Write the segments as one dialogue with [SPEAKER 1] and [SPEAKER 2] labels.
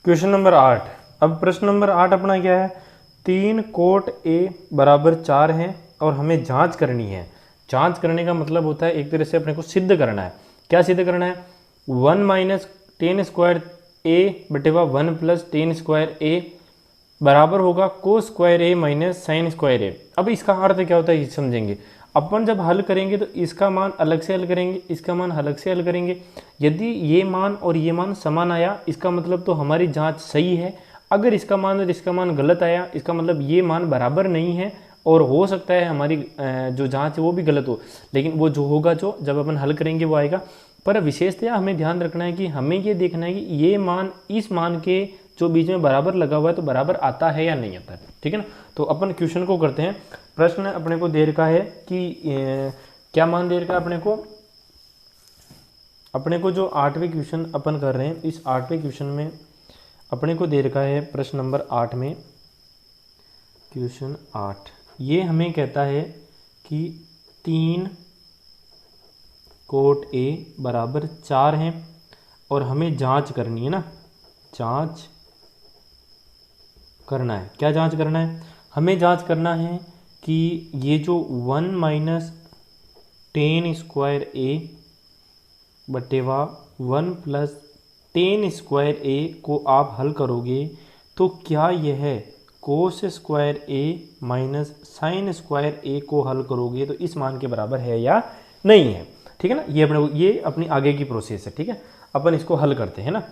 [SPEAKER 1] Question number 8। अब प्रश्न number 8 अपना क्या है, 3 कोट ए बराबर 4 है और हमें जांच करनी है। जांच करने का मतलब होता है एक तरह से अपने को सिद्ध करना है। क्या सिद्ध करना है, 1 माइनस टेन स्क्वायर ए बटेवा 1 प्लस टेन स्क्वायर ए बराबर होगा कोस स्क्वायर ए माइनस साइन स्क्वायर ए। अब इसका अर्थ क्या होता है ये समझेंगे। अपन जब हल करेंगे तो इसका मान अलग से हल करेंगे, इसका मान अलग से हल करेंगे। यदि ये मान और ये मान समान आया इसका मतलब तो हमारी जांच सही है। अगर इसका मान और इसका मान गलत आया इसका मतलब ये मान बराबर नहीं है और हो सकता है हमारी जो जांच है वो भी गलत हो, लेकिन वो जो होगा जो जब अपन हल करेंगे वो आएगा। पर विशेषतया हमें ध्यान रखना है कि हमें ये देखना है कि ये मान इस मान के जो बीच में बराबर लगा हुआ है तो बराबर आता है या नहीं आता है, ठीक है ना। तो अपन क्वेश्चन को करते हैं। प्रश्न अपने को दे रखा है कि क्या मान दे रखा है अपने को जो 8वें क्वेश्चन अपन कर रहे हैं, इस 8वें क्वेश्चन में अपने को दे रखा है प्रश्न नंबर 8 में, क्वेश्चन 8 ये हमें कहता है कि 3 कोट ए बराबर 4 है और हमें जांच करनी है ना, जांच करना है। क्या जांच करना है, हमें जांच करना है कि ये जो 1 माइनस टेन स्क्वायर ए बटेवा 1 प्लस टेन स्क्वायर ए को आप हल करोगे तो क्या यह कोस स्क्वायर ए माइनस साइन स्क्वायर ए को हल करोगे तो इस मान के बराबर है या नहीं है, ठीक है ना। ये अपनी आगे की प्रोसेस है, ठीक है। अपन इसको हल करते हैं ना।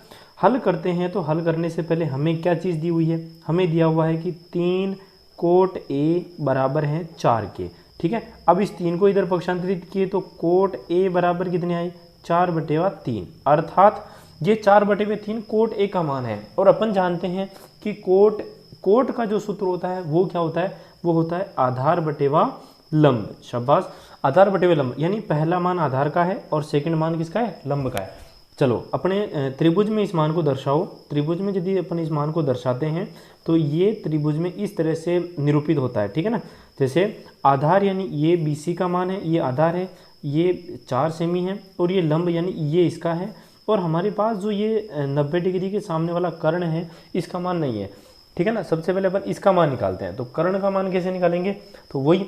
[SPEAKER 1] हल करते हैं तो हल करने से पहले हमें क्या चीज़ दी हुई है, हमें दिया हुआ है कि 3 कोट ए बराबर हैं 4 के, ठीक है। अब इस 3 को इधर पक्षांतरित किए तो कोट ए बराबर कितने आए, 4/3, अर्थात ये 4/3 कोट ए का मान है। और अपन जानते हैं कि कोट का जो सूत्र होता है वो क्या होता है, वो होता है आधार बटेवा लंब। शाबाश, आधार बटेवा लंब, यानी पहला मान आधार का है और सेकंड मान किसका है, लंब का है। चलो अपने त्रिभुज में इस मान को दर्शाओ। त्रिभुज में यदि अपन इस मान को दर्शाते हैं तो ये त्रिभुज में इस तरह से निरूपित होता है, ठीक है ना। जैसे आधार यानी ये बीसी का मान है, ये आधार है, ये 4 सेमी है और ये लंब यानी ये इसका है। और हमारे पास जो ये 90 डिग्री के सामने वाला कर्ण है इसका मान नहीं है, ठीक है ना। सबसे पहले अपन इसका मान निकालते हैं। तो कर्ण का मान कैसे निकालेंगे, तो वही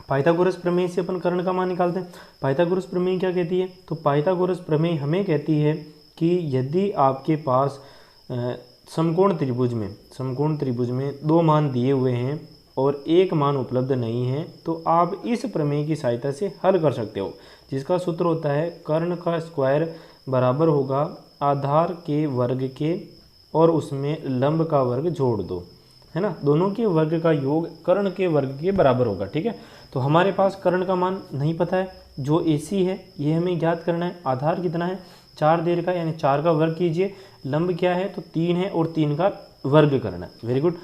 [SPEAKER 1] पाइथागोरस प्रमेय से अपन कर्ण का मान निकालते हैं। पाइथागोरस प्रमेय क्या कहती है, तो पाइथागोरस प्रमेय हमें कहती है कि यदि आपके पास समकोण त्रिभुज में 2 मान दिए हुए हैं और एक मान उपलब्ध नहीं है तो आप इस प्रमेय की सहायता से हल कर सकते हो, जिसका सूत्र होता है कर्ण का स्क्वायर बराबर होगा आधार के वर्ग के और उसमें लंब का वर्ग जोड़ दो, है ना। दोनों के वर्ग का योग कर्ण के वर्ग के बराबर होगा, ठीक है। तो हमारे पास कर्ण का मान नहीं पता है, जो AC है ये हमें ज्ञात करना है। आधार कितना है, 4 दे रखा है, यानी 4 का वर्ग कीजिए। लंब क्या है, तो 3 है और 3 का वर्ग करना है। Very good.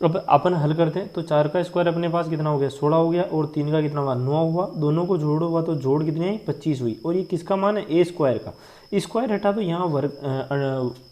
[SPEAKER 1] अब अपन हल करते हैं तो 4 का स्क्वायर अपने पास कितना हो गया, 16 हो गया और 3 का कितना हुआ, 9 हुआ। दोनों को जोड़ो हुआ तो जोड़ कितनी है, 25 हुई। और ये किसका मान है, A स्क्वायर का। स्क्वायर हटा तो यहाँ वर्ग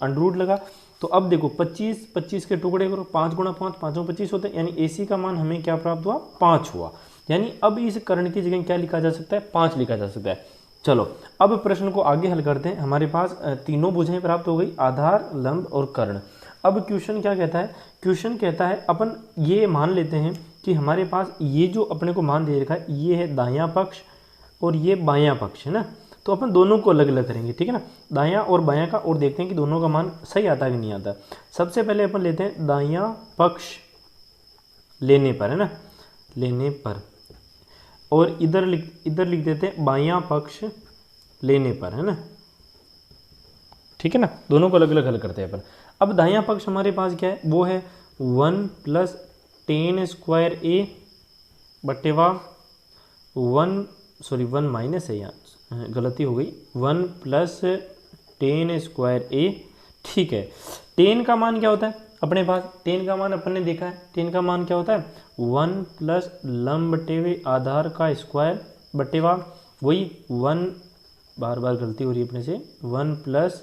[SPEAKER 1] अंडररूट लगा। तो अब देखो 25 के टुकड़े करो, 5 गुणा 5, 5 25 होते हैं, यानी AC का मान हमें क्या प्राप्त हुआ, 5 हुआ। यानी अब इस कर्ण की जगह क्या लिखा जा सकता है, 5 लिखा जा सकता है। चलो अब प्रश्न को आगे हल करते हैं। हमारे पास तीनों भुजाएं प्राप्त हो गई, आधार, लंब और कर्ण। अब क्वेश्चन क्या कहता है, क्वेश्चन कहता है अपन ये मान लेते हैं कि हमारे पास ये जो अपने को मान दे रखा है ये है दायां पक्ष और ये बायां पक्ष, है ना। तो अपन दोनों को अलग अलग करेंगे, ठीक है ना, दायां और बायां का, और देखते हैं कि दोनों का मान सही आता है कि नहीं आता। सबसे पहले अपन लेते हैं दायां पक्ष लेने पर, है ना, लेने पर, और इधर लिख देते हैं बायां पक्ष लेने पर, है ना, ठीक है ना। दोनों को अलग अलग हल करते हैं अपन। अब दायां पक्ष हमारे पास क्या है, वो है 1 प्लस टेन स्क्वायर ए बटेवा 1 माइनस है, यहाँ गलती हो गई, 1 प्लस टेन स्क्वायर ए, ठीक है। टेन का मान क्या होता है अपने पास, टेन का मान अपन ने देखा है, टेन का मान क्या होता है, 1 प्लस लंब बटेवे आधार का स्क्वायर बटेवा वही 1, बार बार गलती हो रही है अपने से, 1 प्लस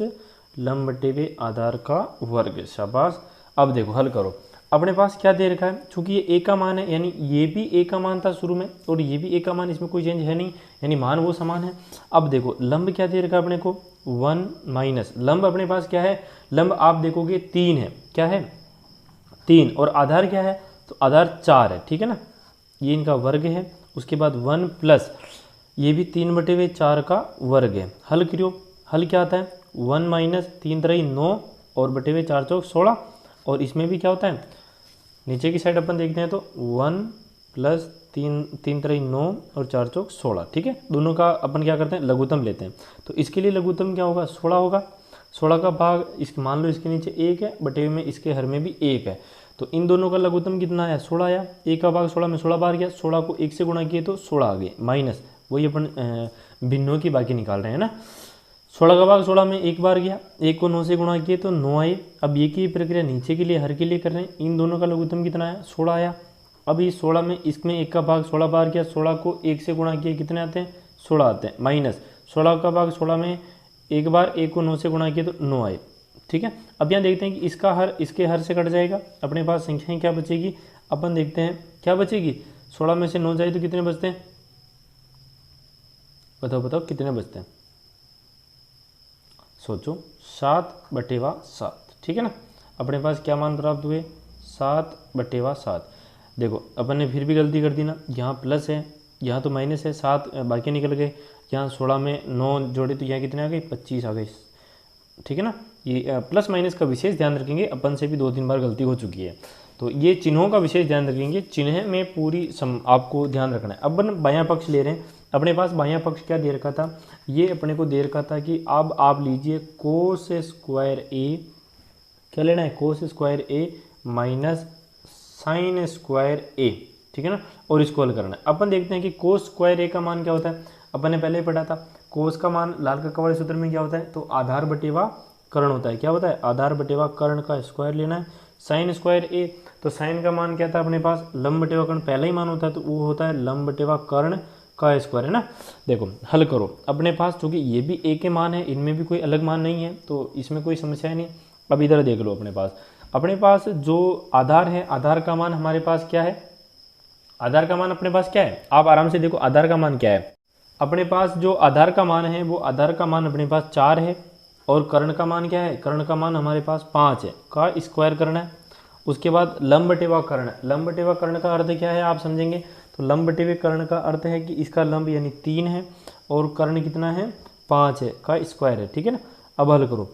[SPEAKER 1] लंब बटेवे आधार का वर्ग। शाबाश। अब देखो हल करो, अपने पास क्या दे रखा है, चूंकि ये ए का मान है यानी ये भी ए का मान था शुरू में और ये भी ए का मान, इसमें कोई चेंज है नहीं, यानी मान वो समान है। अब देखो लंब क्या दे रखा है अपने को, 1 माइनस लंब अपने पास क्या है, लंब आप देखोगे 3 है, क्या है 3, और आधार क्या है, तो आधार 4 है, ठीक है ना, ये इनका वर्ग है। उसके बाद 1 प्लस ये भी 3/4 का वर्ग है। हल करो, हल क्या आता है 1 माइनस 3 3 9 और बटे हुए 4 चौक 16, और इसमें भी क्या होता है नीचे की साइड अपन देखते हैं तो 1 प्लस 3 3 9 और 4 चौक 16, ठीक है। दोनों का अपन क्या करते हैं लघुत्तम लेते हैं, तो इसके लिए लघुत्तम क्या होगा 16 होगा। 16 का भाग इस मान लो इसके नीचे 1 है, बटे हुए में इसके हर में भी 1 है, तो इन दोनों का लघुत्तम कितना आया 16 आया। 1 का भाग 16 में 16 बार गया, 16 को 1 से गुणा किए तो 16 आ गए, माइनस वही अपन भिन्नों की बाकी निकाल रहे हैं ना। 16 का भाग 16 में 1 बार गया, 1 को 9 से गुणा किए तो 9 आए। अब ये की प्रक्रिया नीचे के लिए हर के लिए कर रहे हैं, इन दोनों का लघुत्तम कितना आया 16 आया। अब इस 16 में इसमें 1 का भाग 16 बार गया, 16 को 1 से गुणा किए कितने आते हैं 16 आते हैं, माइनस 16 का भाग 16 में 1 बार 1 को 9 से गुणा किए तो 9 आए, ठीक है। अब यहाँ देखते हैं कि इसका हर इसके हर से कट जाएगा, अपने पास संख्याएं क्या बचेगी, अपन देखते हैं क्या बचेगी। 16 में से 9 जाए तो कितने बचते हैं, बताओ बताओ कितने बचते हैं, सोचो 7/7, ठीक है ना। अपने पास क्या मान प्राप्त हुए 7/7। देखो अपन ने फिर भी गलती कर दी ना, यहाँ प्लस है यहाँ तो माइनस है, 7 बाकी निकल गए, यहाँ 16 में 9 जोड़े तो यहाँ कितने आ गए 25 आ गए, ठीक है ना। ये प्लस माइनस का विशेष ध्यान रखेंगे, अपन से भी 2-3 बार गलती हो चुकी है, तो ये चिन्हों का विशेष ध्यान रखेंगे, चिन्ह में पूरी आपको ध्यान रखना है। अब अपन बायां पक्ष ले रहे हैं, अपने पास बायां पक्ष क्या दे रखा था, ये अपने को दे रखा था कि अब आप लीजिए कोस स्क्वायर ए, क्या लेना है कोस स्क्वायर ए माइनस साइन स्क्वायर ए, ठीक है ना, और इसको हल करना है। अपन देखते हैं कि कोस स्क्वायर ए का मान क्या होता है, अपन ने पहले ही पढ़ा था, कोस का मान लाल कक्का वाले सूत्र में क्या होता है, तो आधार बटेवा कर्ण होता है, क्या होता है आधार बटेवा कर्ण का स्क्वायर लेना है। साइन स्क्वायर ए, तो साइन का मान क्या था अपने पास लंब बटेवा कर्ण पहला ही मान होता है, तो वो होता है लंब बटेवा कर्ण का स्क्वायर, है ना। देखो हल करो, अपने पास चूंकि ये भी ए के मान है, इनमें भी कोई अलग मान नहीं है, तो इसमें कोई समस्या नहीं। अब इधर देख लो, अपने पास जो आधार है, आधार का मान हमारे पास क्या है, आधार का मान अपने पास क्या है, आप आराम से देखो आधार का मान क्या है। अपने पास जो आधार का मान है वो आधार का मान अपने पास 4 है, और कर्ण का मान क्या है, कर्ण का मान हमारे पास 5 है, का स्क्वायर करना है। उसके बाद लंब बटेवा कर्ण, लंब बटेवा कर्ण का अर्थ क्या है आप समझेंगे, तो लंब बटेवे कर्ण का अर्थ है कि इसका लंब यानी 3 है और कर्ण कितना है 5 है, का स्क्वायर है, ठीक है ना। अब हल करो,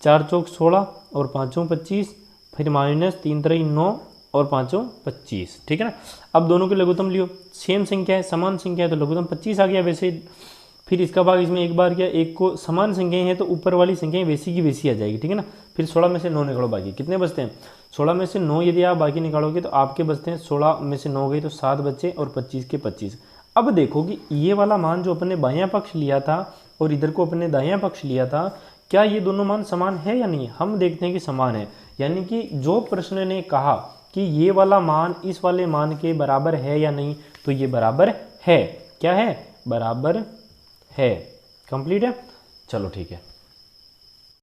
[SPEAKER 1] 4 चौक 16 और 5 25, फिर माइनस 3 3 9 और 5 25, ठीक है ना। अब दोनों के लघुत्तम लियो, सेम संख्या है समान संख्या है, तो लघुत्तम 25 आ गया वैसे, फिर इसका भाग इसमें 1 बार गया, 1 को समान संख्याएं हैं तो ऊपर वाली संख्याएं वैसी की वैसी आ जाएगी, ठीक है ना। फिर 16 में से 9 निकालो, बाकी कितने बचते हैं 16 में से 9 यदि आप बाकी निकालोगे तो आपके बचते हैं 16 में से 9 गई तो 7 बच्चे और 25 के 25। अब देखो कि ये वाला मान जो अपन ने बायां पक्ष लिया था और इधर को अपन ने दायां पक्ष लिया था, क्या ये दोनों मान समान है या नहीं, हम देखते हैं कि समान है। यानी कि जो प्रश्न ने कहा कि ये वाला मान इस वाले मान के बराबर है या नहीं, तो ये बराबर है, क्या है बराबर है, कंप्लीट है। चलो ठीक है।